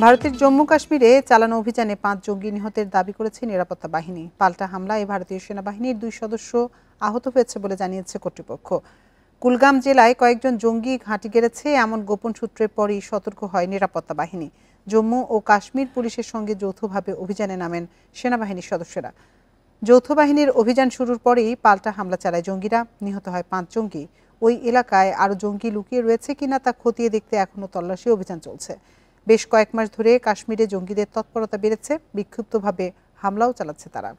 ভারতের জম্মু কাশ্মীরে চালানো অভিযানে 5 জঙ্গি নিহতের দাবি করেছে নিরাপত্তা বাহিনী। পাল্টা হামলায় ভারতীয় সেনাবাহিনীর 2 সদস্য আহত হয়েছে বলে জানিয়েছে কর্তৃপক্ষ। কুলগাম জেলায় কয়েকজন জঙ্গি ঘাঁটি গেড়েছে এমন গোপন সূত্রের পরই সতর্ক হয় নিরাপত্তা বাহিনী। জম্মু ও কাশ্মীর পুলিশের সঙ্গে যৌথভাবে অভিযানে নামেন সেনাবাহিনীর সদস্যরা। যৌথ বাহিনীর অভিযান শুরুর পরেই পাল্টা হামলা চালায় জঙ্গিরা। নিহত হয় 5 জঙ্গি। ওই এলাকায় আরও জঙ্গি লুকিয়ে রয়েছে কিনা তা খতিয়ে দেখতে এখনও তল্লাশি অভিযান চলছে। বেশ কয়েক মাস ধরে কাশ্মীরে জঙ্গিদের তৎপরতা বেড়েছে, বিক্ষিপ্তভাবে হামলাও চালাচ্ছে তারা।